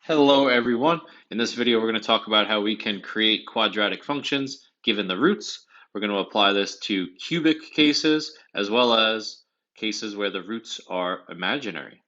Hello everyone. In this video, we're going to talk about how we can create quadratic functions given the roots. We're going to apply this to cubic cases as well as cases where the roots are imaginary.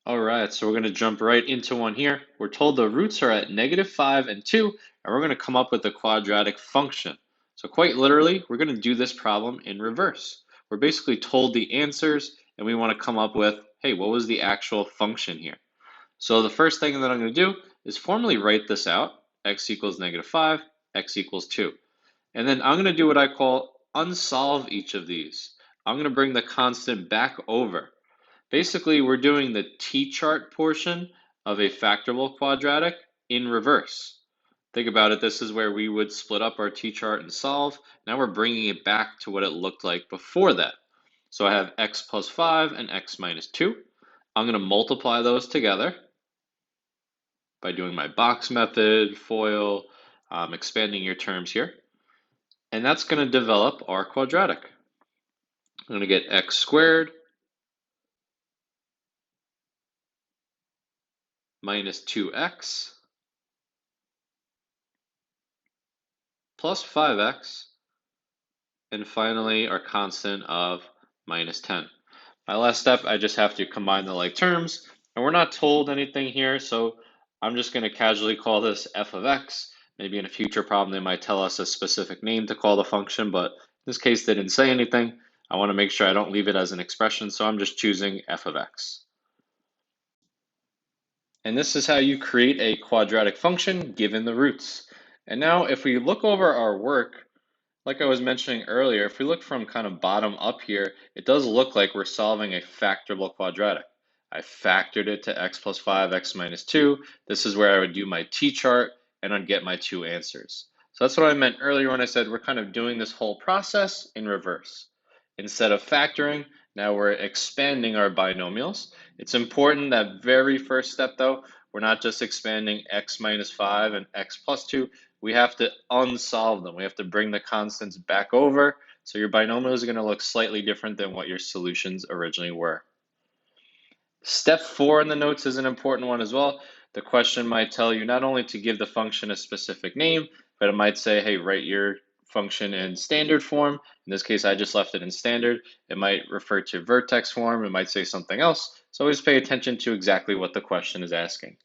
All right, so we're going to jump right into one here. We're told the roots are at -5 and 2, and we're going to come up with a quadratic function. So quite literally, we're going to do this problem in reverse. We're basically told the answers, and we want to come up with, hey, what was the actual function here? So the first thing that I'm going to do is formally write this out. X equals -5, x equals 2. And then I'm going to do what I call unsolve each of these. I'm going to bring the constant back over. Basically, we're doing the t-chart portion of a factorable quadratic in reverse. Think about it, this is where we would split up our t-chart and solve. Now we're bringing it back to what it looked like before that. So I have x plus 5 and x minus 2. I'm going to multiply those together by doing my box method, FOIL, expanding your terms here. And that's going to develop our quadratic. I'm going to get x squared minus 2x plus 5x, and finally our constant of minus 10. My last step, I just have to combine the like terms, and we're not told anything here, so I'm just going to casually call this f of x. Maybe in a future problem they might tell us a specific name to call the function, but in this case they didn't say anything. I want to make sure I don't leave it as an expression, so I'm just choosing f of x. And this is how you create a quadratic function given the roots. And now if we look over our work, like I was mentioning earlier, if we look from kind of bottom up here, it does look like we're solving a factorable quadratic. I factored it to x plus 5, x minus 2. This is where I would do my t-chart and I'd get my two answers. So that's what I meant earlier when I said we're kind of doing this whole process in reverse. Instead of factoring, now we're expanding our binomials. It's important that very first step though, we're not just expanding x minus 5 and x plus 2, we have to unsolve them. We have to bring the constants back over. So your binomials are going to look slightly different than what your solutions originally were. Step 4 in the notes is an important one as well. The question might tell you not only to give the function a specific name, but it might say, hey, write your function in standard form. In this case, I just left it in standard. It might refer to vertex form. It might say something else. So always pay attention to exactly what the question is asking.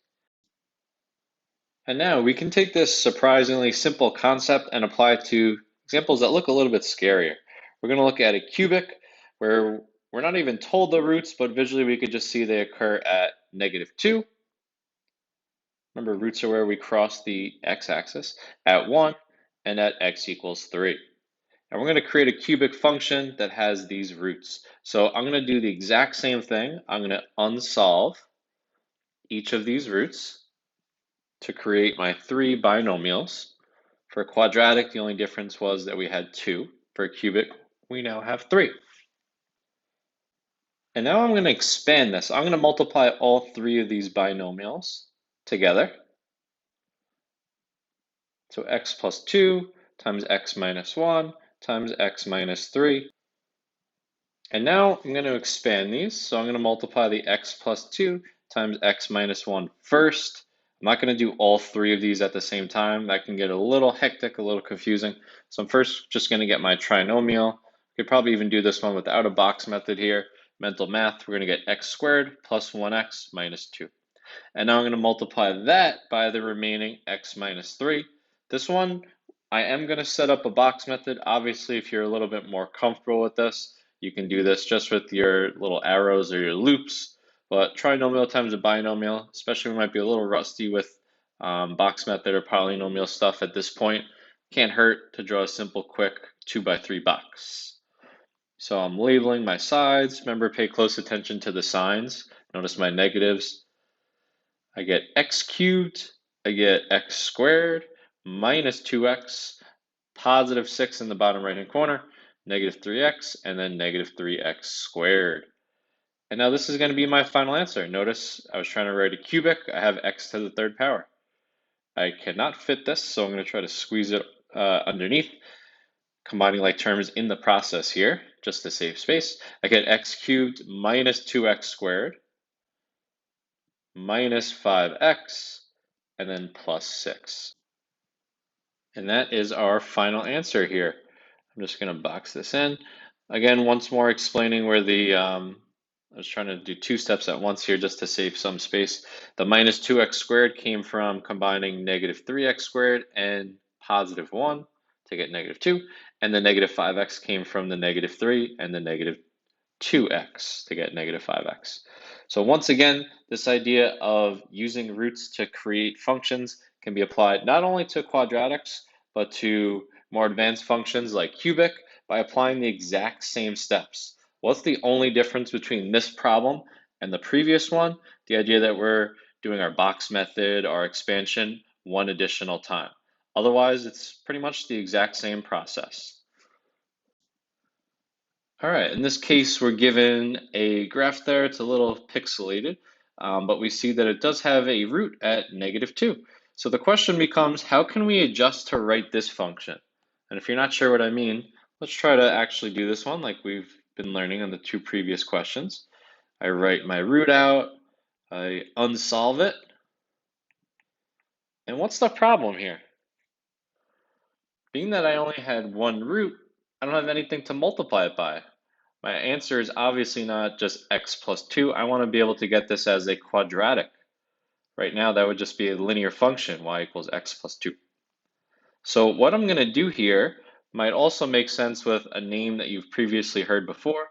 And now we can take this surprisingly simple concept and apply it to examples that look a little bit scarier. We're going to look at a cubic where we're not even told the roots, but visually we could just see they occur at -2. Remember, roots are where we cross the x-axis, at 1, and at x equals 3. And we're going to create a cubic function that has these roots. So I'm going to do the exact same thing. I'm going to unsolve each of these roots to create my three binomials. For a quadratic, the only difference was that we had 2. For a cubic, we now have 3. And now I'm going to expand this. I'm going to multiply all three of these binomials together. So x plus 2 times x minus 1 times x minus 3. And now I'm going to expand these. So I'm going to multiply the x plus 2 times x minus 1 first. I'm not going to do all three of these at the same time. That can get a little hectic, a little confusing. So I'm first just going to get my trinomial. We could probably even do this one without a box method here. Mental math, we're going to get x squared plus 1x minus 2. And now I'm going to multiply that by the remaining x minus 3. This one, I am going to set up a box method. Obviously, if you're a little bit more comfortable with this, you can do this just with your little arrows or your loops. But trinomial times a binomial, especially we might be a little rusty with box method or polynomial stuff at this point, can't hurt to draw a simple, quick 2x3 box. So I'm labeling my sides. Remember, pay close attention to the signs. Notice my negatives. I get x cubed, I get x squared, minus 2x, positive 6 in the bottom right-hand corner, negative 3x, and then negative 3x squared. And now this is going to be my final answer. Notice I was trying to write a cubic. I have x to the third power. I cannot fit this, so I'm going to try to squeeze it underneath, combining like terms in the process here, just to save space. I get x cubed minus 2x squared minus 5x, and then plus 6. And that is our final answer here. I'm just going to box this in. Again, once more explaining where I was trying to do two steps at once here just to save some space. The minus 2x squared came from combining negative 3x squared and positive 1 to get negative 2. And the negative 5x came from the negative 3 and the negative 2x to get negative 5x. So once again, this idea of using roots to create functions can be applied not only to quadratics, but to more advanced functions like cubic by applying the exact same steps. What's the only difference between this problem and the previous one? The idea that we're doing our box method, our expansion, one additional time. Otherwise, it's pretty much the exact same process. All right, in this case, we're given a graph there. It's a little pixelated, but we see that it does have a root at negative 2. So the question becomes, how can we adjust to write this function? And if you're not sure what I mean, let's try to actually do this one like we've been learning on the two previous questions. I write my root out, I unsolve it, and what's the problem here? Being that I only had one root, I don't have anything to multiply it by. My answer is obviously not just x plus 2. I want to be able to get this as a quadratic. Right now, that would just be a linear function, y equals x plus 2. So what I'm going to do here might also make sense with a name that you've previously heard before,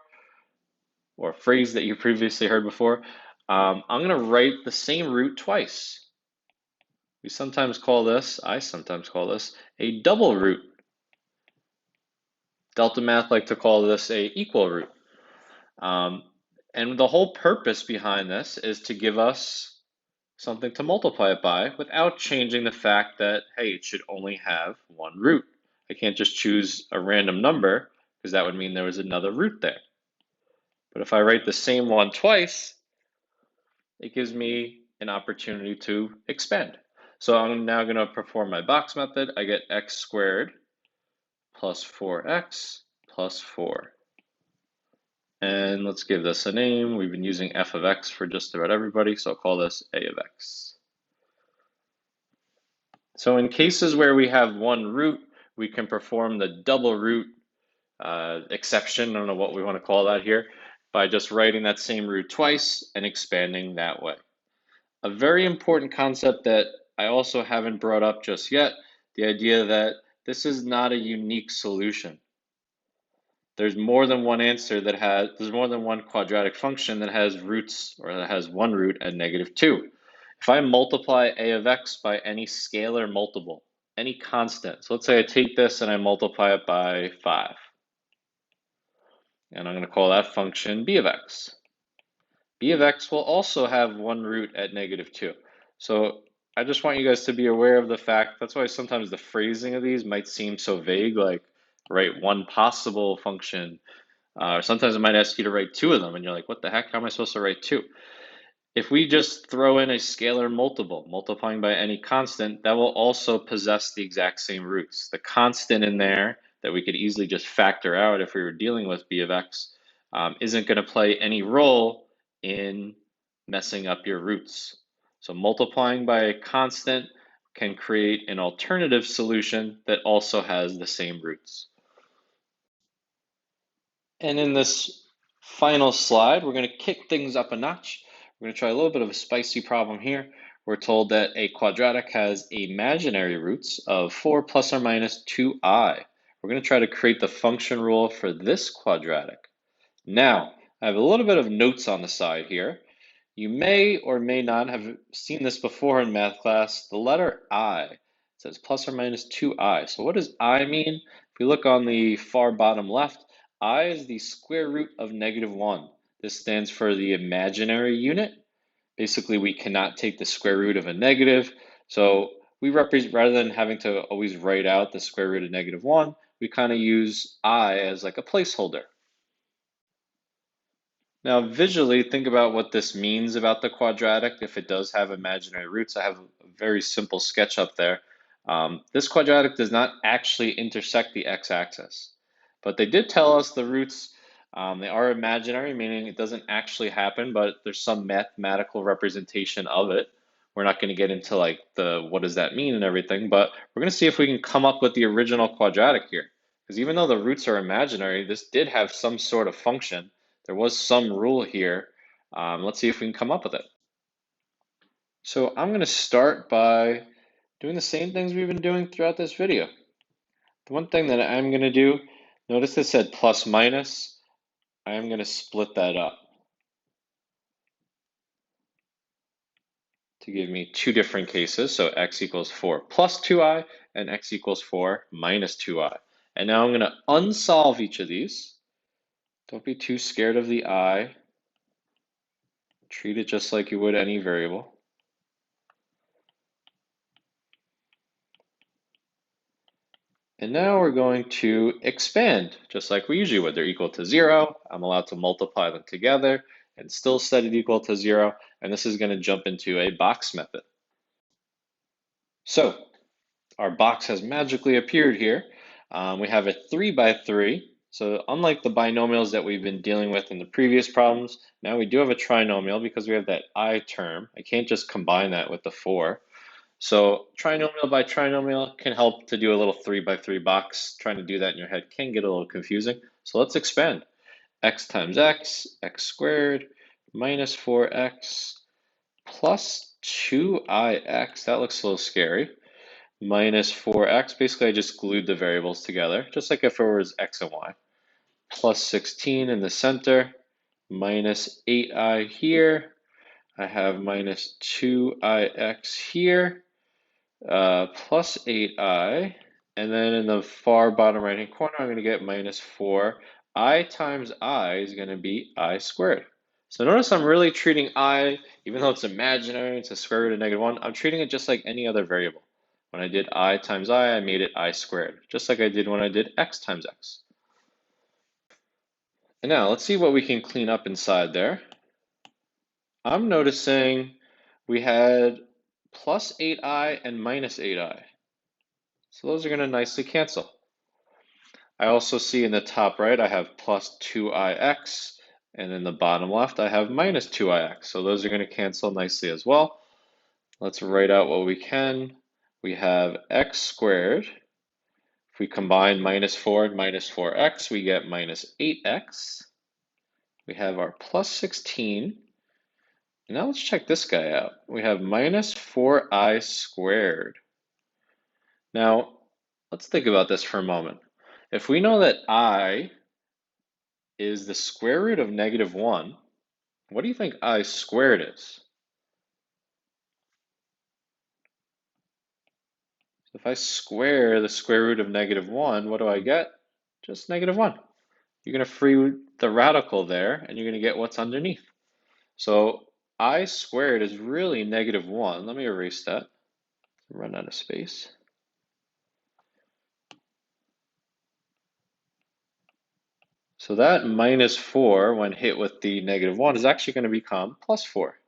or a phrase that you previously heard before. I'm going to write the same root twice. I sometimes call this a double root. Delta math like to call this a equal root. And the whole purpose behind this is to give us something to multiply it by without changing the fact that, hey, it should only have one root. I can't just choose a random number because that would mean there was another root there. But if I write the same one twice, it gives me an opportunity to expand. So I'm now going to perform my box method. I get x squared plus 4x plus 4. And let's give this a name. We've been using f of x for just about everybody, so I'll call this a of x. So in cases where we have one root, we can perform the double root exception, I don't know what we want to call that here, by just writing that same root twice and expanding that way. A very important concept that I also haven't brought up just yet, the idea that this is not a unique solution. There's more than one there's more than one quadratic function that has roots, or that has one root at negative 2. If I multiply a of x by any scalar multiple, any constant, so let's say I take this and I multiply it by 5, and I'm going to call that function b of x. B of x will also have one root at negative 2. So I just want you guys to be aware of the fact, that's why sometimes the phrasing of these might seem so vague, like write one possible function. Sometimes it might ask you to write two of them, and you're like, what the heck? How am I supposed to write two? If we just throw in a scalar multiple, multiplying by any constant, that will also possess the exact same roots. The constant in there that we could easily just factor out if we were dealing with b of x isn't going to play any role in messing up your roots. So multiplying by a constant can create an alternative solution that also has the same roots. And in this final slide, we're going to kick things up a notch. We're going to try a little bit of a spicy problem here. We're told that a quadratic has imaginary roots of 4 plus or minus 2i. We're going to try to create the function rule for this quadratic. Now, I have a little bit of notes on the side here. You may or may not have seen this before in math class. The letter I, it says plus or minus 2i. So what does I mean? If we look on the far bottom left, I is the square root of negative 1. This stands for the imaginary unit. Basically, we cannot take the square root of a negative. So we represent, rather than having to always write out the square root of negative 1, we kind of use I as like a placeholder. Now, visually, think about what this means about the quadratic. If it does have imaginary roots, I have a very simple sketch up there. This quadratic does not actually intersect the x-axis, but they did tell us the roots They are imaginary, meaning it doesn't actually happen, but there's some mathematical representation of it. We're not going to get into like the what does that mean and everything, but we're going to see if we can come up with the original quadratic here. Because even though the roots are imaginary, this did have some sort of function. There was some rule here. Let's see if we can come up with it. So I'm going to start by doing the same things we've been doing throughout this video. The one thing that I'm going to do, notice this said plus minus. I am going to split that up to give me two different cases. So x equals 4 plus 2i and x equals 4 minus 2i. And now I'm going to unsolve each of these. Don't be too scared of the I. Treat it just like you would any variable. And now we're going to expand, just like we usually would. They're equal to 0. I'm allowed to multiply them together and still set it equal to 0. And this is going to jump into a box method. So our box has magically appeared here. We have a 3 by 3. So unlike the binomials that we've been dealing with in the previous problems, now we do have a trinomial because we have that I term. I can't just combine that with the 4. So trinomial by trinomial can help to do a little 3 by 3 box. Trying to do that in your head can get a little confusing. So let's expand. X times x, x squared, minus 4x, plus 2ix. That looks a little scary. Minus 4x. Basically, I just glued the variables together, just like if it was x and y. Plus 16 in the center, minus 8i here. I have minus 2ix here. Plus 8i, and then in the far bottom right hand corner, I'm going to get minus 4. I times I is going to be I squared. So notice I'm really treating I, even though it's imaginary, it's a square root of -1, I'm treating it just like any other variable. When I did I times I made it I squared, just like I did when I did x times x. And now let's see what we can clean up inside there. I'm noticing we had plus 8i and minus 8i. So those are going to nicely cancel. I also see in the top right, I have plus 2ix, and in the bottom left, I have minus 2ix. So those are going to cancel nicely as well. Let's write out what we can. We have x squared. If we combine minus 4 and minus 4x, we get minus 8x. We have our plus 16. And now let's check this guy out. We have minus 4i squared. Now, let's think about this for a moment. If we know that I is the square root of -1, what do you think I squared is? So if I square the square root of -1, what do I get? Just -1. You're going to free the radical there, and you're going to get what's underneath. So I squared is really -1. Let me erase that. Run out of space. So that minus 4, when hit with the -1, is actually going to become plus 4.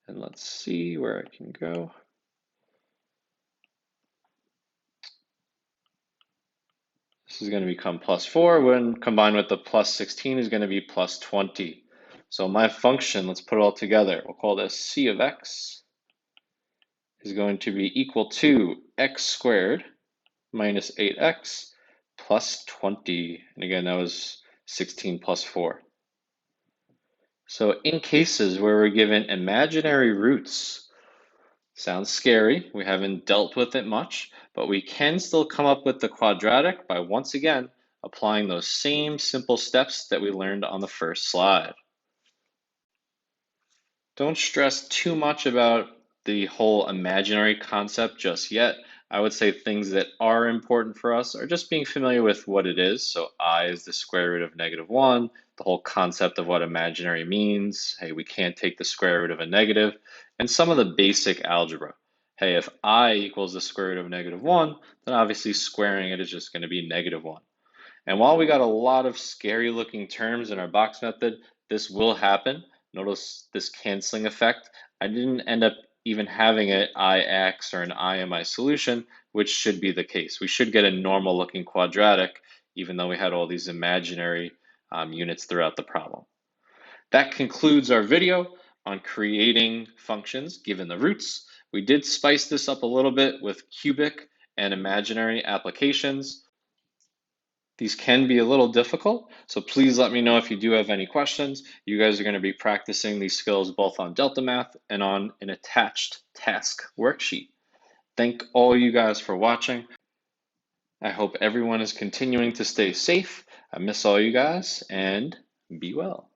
And let's see where I can go. This is going to become plus 4. When combined with the plus 16 is going to be plus 20. So my function, let's put it all together. We'll call this c of x is going to be equal to x squared minus 8x plus 20. And again, that was 16 plus 4. So in cases where we're given imaginary roots, sounds scary, we haven't dealt with it much, but we can still come up with the quadratic by once again applying those same simple steps that we learned on the first slide. Don't stress too much about the whole imaginary concept just yet. I would say things that are important for us are just being familiar with what it is. So I is the square root of -1, the whole concept of what imaginary means. Hey, we can't take the square root of a negative, and some of the basic algebra. Hey, if I equals the square root of -1, then obviously squaring it is just going to be -1. And while we got a lot of scary looking terms in our box method, this will happen. Notice this canceling effect. I didn't end up even having an IX or an I in my solution, which should be the case. We should get a normal looking quadratic, even though we had all these imaginary units throughout the problem. That concludes our video on creating functions given the roots. We did spice this up a little bit with cubic and imaginary applications. These can be a little difficult, so please let me know if you do have any questions. You guys are going to be practicing these skills both on Delta Math and on an attached task worksheet. Thank all you guys for watching. I hope everyone is continuing to stay safe. I miss all you guys, and be well.